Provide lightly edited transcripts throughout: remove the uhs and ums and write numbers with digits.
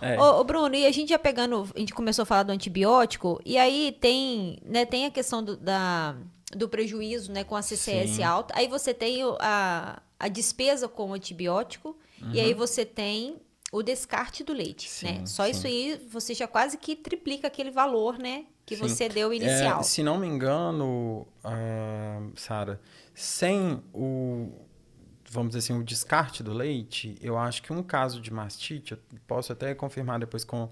É, Ô, Bruno, e a gente já pegando, a gente começou a falar do antibiótico, e aí tem, né, tem a questão do prejuízo, né, com a CCS sim. alta, aí você tem a despesa com o antibiótico, e aí Uhum. você tem o descarte do leite, né? Sim, Só isso sim. aí você já quase que triplica aquele valor, né, que Sim. você deu É, inicial. se não me engano, Sara, sem vamos dizer assim, o descarte do leite, eu acho que um caso de mastite, eu posso até confirmar depois com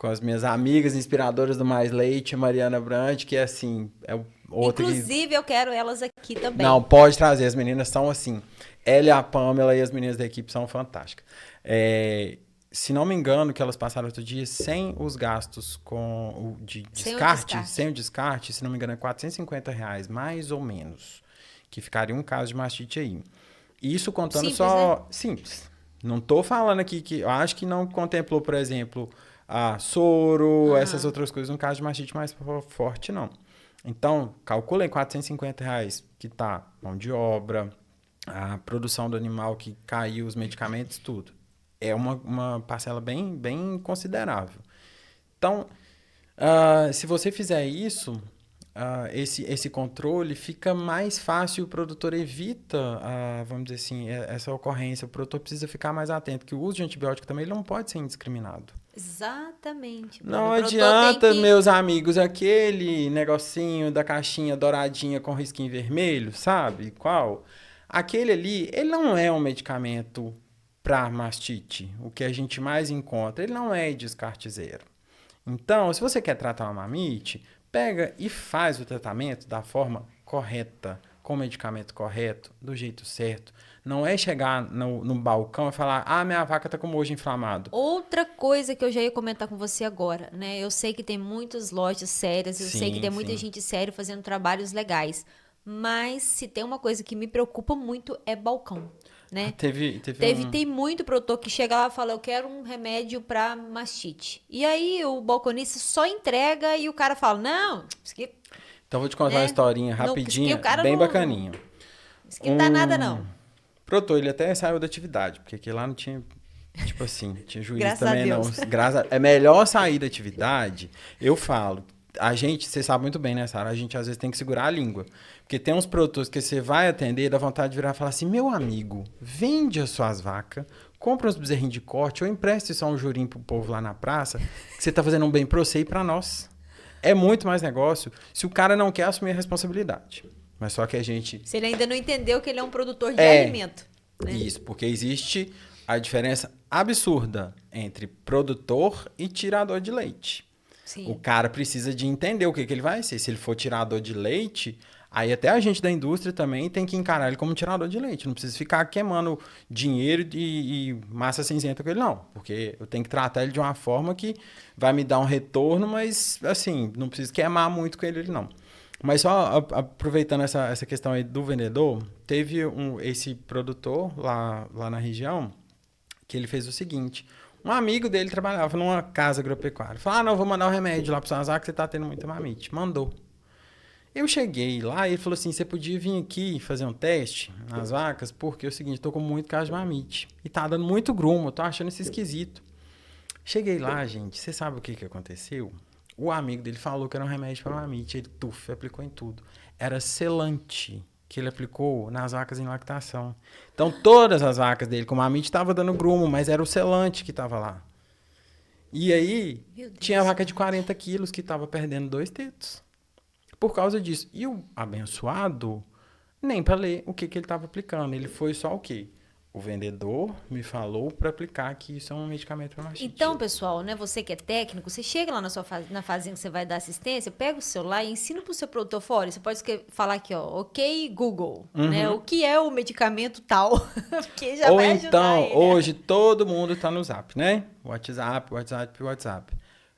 as minhas amigas inspiradoras do Mais Leite, Mariana Brandt, que é assim, é outra que. Inclusive, eu quero elas aqui Não, também. pode trazer, as meninas são assim. Ela e a Pamela e as meninas da equipe são fantásticas. É, se não me engano, que elas passaram outro dia sem os gastos com o de Sem o descarte, sem descarte. o descarte, se não me engano, é R$ 450, mais ou menos, que ficaria um caso de mastite aí. Isso contando Simples, né? só simples. Não estou falando aqui que eu acho que não contemplou, por exemplo, a soro, essas Aham. outras coisas no caso de mastite mais forte, não. Então, calculem R$ 450 que tá mão de obra, a produção do animal que caiu, os medicamentos, tudo. É uma parcela bem, bem considerável. Então, se você fizer isso, esse controle, fica mais fácil, o produtor evita, vamos dizer assim, essa ocorrência. O produtor precisa ficar mais atento, que o uso de antibiótico também ele não pode ser indiscriminado. Exatamente, Bruno. Não O produtor tem adianta, que. meus amigos, aquele negocinho da caixinha douradinha com risquinho vermelho, sabe? Qual? Aquele ali, ele não é um medicamento para mastite. O que a gente mais encontra, ele não é descarte zero. Então, se você quer tratar uma mamite, pega e faz o tratamento da forma correta, com o medicamento correto, do jeito certo. Não é chegar no balcão e falar, minha vaca tá com o mojo inflamado. Outra coisa que eu já ia comentar com você agora, né? Eu sei que tem muitas lojas sérias, eu sei que Sim, tem muita sim. gente séria fazendo trabalhos legais. Mas se tem uma coisa que me preocupa muito é balcão, né? Teve um. Tem muito produtor que chega lá e fala, eu quero um remédio pra mastite. E aí o balconista só entrega e o cara fala, não, isso aqui, Então, vou te contar uma né? historinha Não, isso aqui o rapidinha, cara bem não. bacaninha. Isso aqui não dá nada, Um não. produtor, ele até saiu da atividade, porque aqui lá não tinha, tipo assim, tinha juiz Graças a também não. Deus. É melhor sair da atividade, eu falo. A gente, você sabe muito bem, né, Sara? A gente às vezes tem que segurar a língua. Porque tem uns produtores que você vai atender, dá vontade de virar e falar assim: meu amigo, vende as suas vacas, compra uns bezerrinhos de corte ou empreste só um jurim pro povo lá na praça, que você tá fazendo um bem pra você e pra nós. É muito mais negócio se o cara não quer assumir a responsabilidade. Mas só que a gente. Se ele ainda não entendeu que ele é um produtor de É alimento, né? isso, porque existe a diferença absurda entre produtor e tirador de leite. O Sim. cara precisa de entender o que, que ele vai ser. Se ele for tirador de leite, aí até a gente da indústria também tem que encarar ele como tirador de leite. Não precisa ficar queimando dinheiro e massa cinzenta com ele, não. Porque eu tenho que tratar ele de uma forma que vai me dar um retorno, mas assim, não preciso queimar muito com ele, não. Mas só aproveitando essa questão aí do vendedor, teve esse produtor lá na região que ele fez o seguinte. Um amigo dele trabalhava numa casa agropecuária. Falou, não, vou mandar o remédio lá pro Sazá que você tá tendo muita mamite. Mandou. Eu cheguei lá e ele falou assim, você podia vir aqui fazer um teste nas vacas, porque é o seguinte, tô com muito caso de mamite. E tá dando muito grumo, eu tô achando isso esquisito. Cheguei lá, gente, você sabe o que que aconteceu? O amigo dele falou que era um remédio para mamite, ele aplicou em tudo. Era selante que ele aplicou nas vacas em lactação. Então todas as vacas dele com mamite estavam dando grumo, mas era o selante que estava lá. E aí Meu Deus tinha do a vaca céu. de 40 quilos que estava perdendo 2 tetos. Por causa disso. E o abençoado, nem para ler o que, que ele estava aplicando. Ele foi só o quê? O vendedor me falou para aplicar que isso é um medicamento para mastite. Então, pessoal, né, você que é técnico, você chega lá na fazinha que você vai dar assistência, pega o celular e ensina pro seu produtor fora. Você pode falar aqui, ó, ok, Google, né? O Uhum. que é o medicamento tal? Porque já Ou vai ajudar então, ele. hoje todo mundo tá no Zap, né? WhatsApp, WhatsApp, WhatsApp.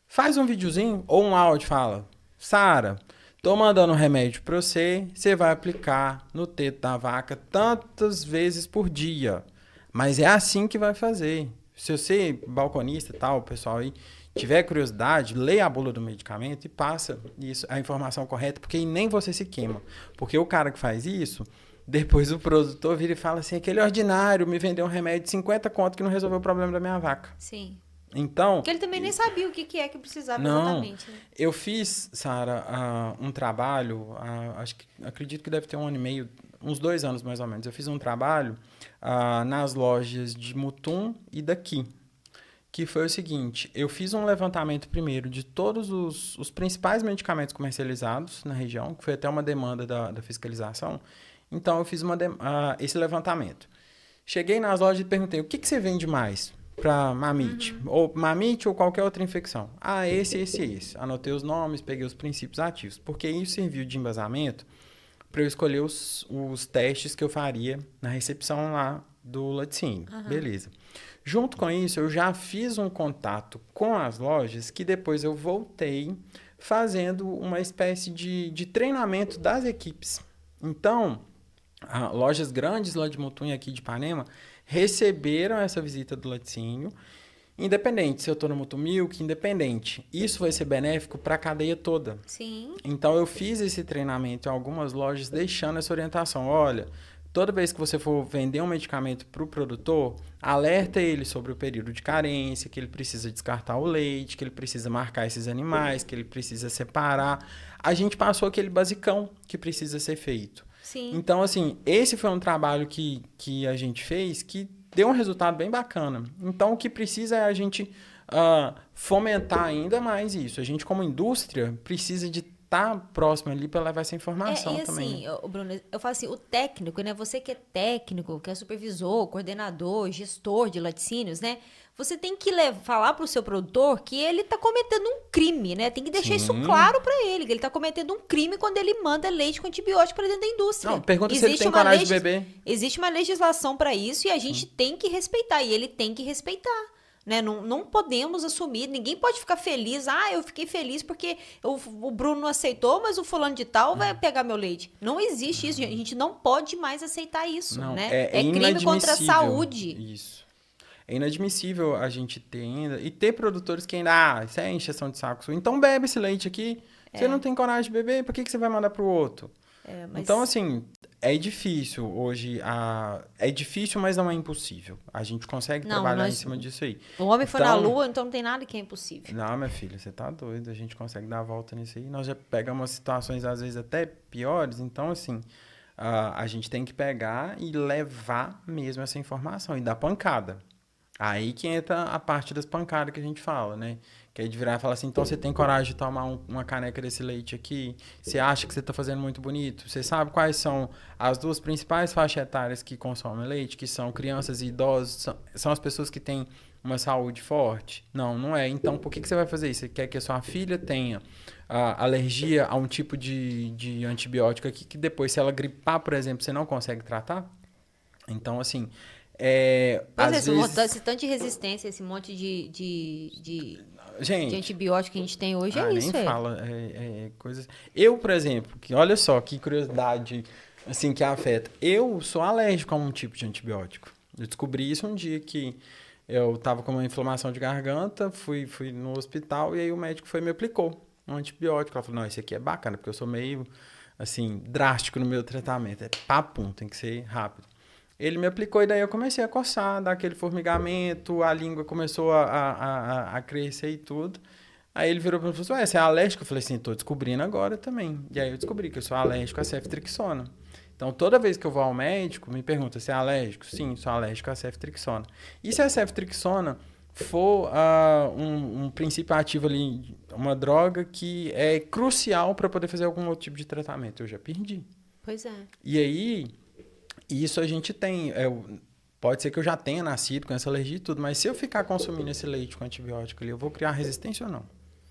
Faz um videozinho ou um áudio, fala: Sara, tô mandando um remédio pra você, você vai aplicar no teto da vaca tantas vezes por dia. Mas é assim que vai fazer. Se você, balconista e tal, o pessoal aí, tiver curiosidade, leia a bula do medicamento e passa isso, a informação correta, porque aí nem você se queima. Porque o cara que faz isso, depois o produtor vira e fala assim, aquele ordinário me vendeu um remédio de 50 conto que não resolveu o problema da minha vaca. Sim. Então... Porque ele também nem sabia o que é que precisava Não, exatamente. Né? eu fiz, Sara, um trabalho, acredito que deve ter 1 ano e meio, uns 2 anos mais ou menos. Eu fiz um trabalho nas lojas de Mutum e daqui, que foi o seguinte: eu fiz um levantamento primeiro de todos os principais medicamentos comercializados na região, que foi até uma demanda da fiscalização. Então, eu fiz esse levantamento. Cheguei nas lojas e perguntei: o que você vende mais para mamite? Ou mamite ou qualquer outra infecção? Ah, esse. Anotei os nomes, peguei os princípios ativos, porque isso serviu de embasamento para eu escolher os testes que eu faria na recepção lá do laticínio. Beleza. Junto com isso, eu já fiz um contato com as lojas que depois eu voltei fazendo uma espécie de treinamento das equipes. Então, lojas grandes lá de Mutum e aqui de Ipanema receberam essa visita do laticínio, independente se eu estou no Mutum Milk, independente. Isso vai ser benéfico para a cadeia toda. Sim. Então, eu fiz esse treinamento em algumas lojas, deixando essa orientação. Olha, toda vez que você for vender um medicamento para o produtor, alerta ele sobre o período de carência, que ele precisa descartar o leite, que ele precisa marcar esses animais, que ele precisa separar. A gente passou aquele basicão que precisa ser feito. Sim. Então, assim, esse foi um trabalho que a gente fez que deu um resultado bem bacana. Então, o que precisa é a gente fomentar ainda mais isso. A gente, como indústria, precisa de estar próximo ali para levar essa informação também. E assim, Bruno, eu falo assim, o técnico, né? Você que é técnico, que é supervisor, coordenador, gestor de laticínios, né? Você tem que falar para o seu produtor que ele está cometendo um crime, né? Tem que deixar isso claro para ele, que ele está cometendo um crime quando ele manda leite com antibiótico para dentro da indústria. Não, pergunta se ele tem coragem de beber. Existe uma legislação para isso e a gente tem que respeitar, e ele tem que respeitar. Né? Não podemos assumir, ninguém pode ficar feliz. Eu fiquei feliz porque o Bruno não aceitou, mas o fulano de tal vai pegar meu leite. Não existe isso, gente. A gente não pode mais aceitar isso. Não, né? É crime contra a saúde. Isso. É inadmissível a gente ter ainda. E ter produtores que ainda. Isso é encheção de saco. Então bebe esse leite aqui. Você não tem coragem de beber, por que você vai mandar pro outro? Então, assim, é difícil hoje. É difícil, mas não é impossível. A gente consegue trabalhar em cima disso aí. O homem foi na lua, então não tem nada que é impossível. Não, minha filha, você tá doido. A gente consegue dar a volta nisso aí. Nós já pegamos situações, às vezes, até piores. Então, assim, a gente tem que pegar e levar mesmo essa informação e dar pancada. Aí que entra a parte das pancadas que a gente fala, né? Que é de virar e falar assim, então você tem coragem de tomar uma caneca desse leite aqui? Você acha que você está fazendo muito bonito? Você sabe quais são as duas principais faixas etárias que consomem leite? Que são crianças e idosos? São as pessoas que têm uma saúde forte? Não é. Então, por que você vai fazer isso? Você quer que a sua filha tenha alergia a um tipo de antibiótico aqui que depois, se ela gripar, por exemplo, você não consegue tratar? Então, assim... às vezes... esse tanto de resistência, esse monte de antibiótico que a gente tem hoje, nem isso. Fala, coisas... Eu, por exemplo, olha só que curiosidade assim, que afeta. Eu sou alérgico a um tipo de antibiótico. Eu descobri isso um dia que eu estava com uma inflamação de garganta, fui no hospital e aí o médico me aplicou um antibiótico. Ela falou, não, esse aqui é bacana, porque eu sou meio, assim, drástico no meu tratamento. É papum, tem que ser rápido. Ele me aplicou e daí eu comecei a coçar, dar aquele formigamento, a língua começou a crescer e tudo. Aí ele virou para mim e falou assim, você é alérgico? Eu falei assim, tô descobrindo agora também. E aí eu descobri que eu sou alérgico a ceftriaxona. Então, toda vez que eu vou ao médico, me pergunta se é alérgico? Sim, sou alérgico a ceftriaxona. E se a ceftriaxona for um princípio ativo ali, uma droga que é crucial para poder fazer algum outro tipo de tratamento? Eu já perdi. Pois é. E aí... Isso a gente tem. Pode ser que eu já tenha nascido com essa alergia e tudo, mas se eu ficar consumindo esse leite com antibiótico ali, eu vou criar resistência ou não?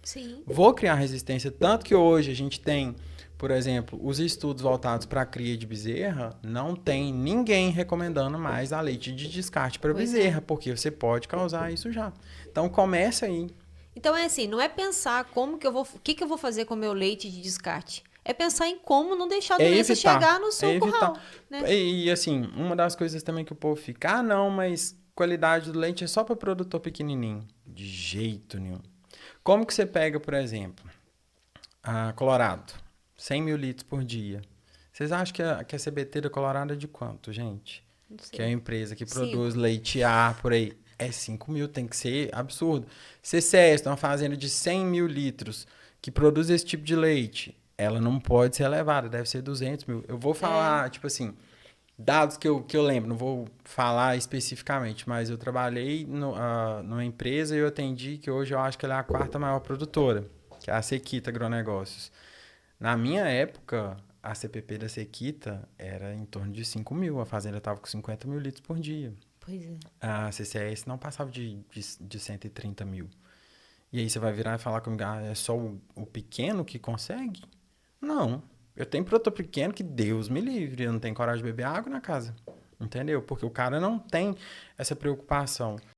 Sim. Vou criar resistência. Tanto que hoje a gente tem, por exemplo, os estudos voltados para a cria de bezerra, não tem ninguém recomendando mais a leite de descarte para bezerra, porque você pode causar isso já. Então começa aí. Então é assim, não é pensar o que eu vou fazer com o meu leite de descarte. É pensar em como não deixar a doença chegar no seu curral. Né? E assim, uma das coisas também que o povo fica, não, mas qualidade do leite é só para produtor pequenininho. De jeito nenhum. Como que você pega, por exemplo, a Colorado, 100 mil litros por dia. Vocês acham que a CBT da Colorado é de quanto, gente? Não sei. Que é a empresa que produz leite A por aí. é 5 mil, tem que ser absurdo. CCS, uma fazenda de 100 mil litros que produz esse tipo de leite, ela não pode ser elevada, deve ser 200 mil. Eu vou falar, tipo assim, dados que eu lembro, não vou falar especificamente, mas eu trabalhei numa empresa e eu atendi que hoje eu acho que ela é a quarta maior produtora, que é a Sequita Agronegócios. Na minha época, a CPP da Sequita era em torno de 5 mil, a fazenda estava com 50 mil litros por dia. Pois é. A CCS não passava de 130 mil. E aí você vai virar e falar comigo, é só o pequeno que consegue? Não. Eu tenho produtor pequeno que Deus me livre, eu não tenho coragem de beber água na casa. Entendeu? Porque o cara não tem essa preocupação.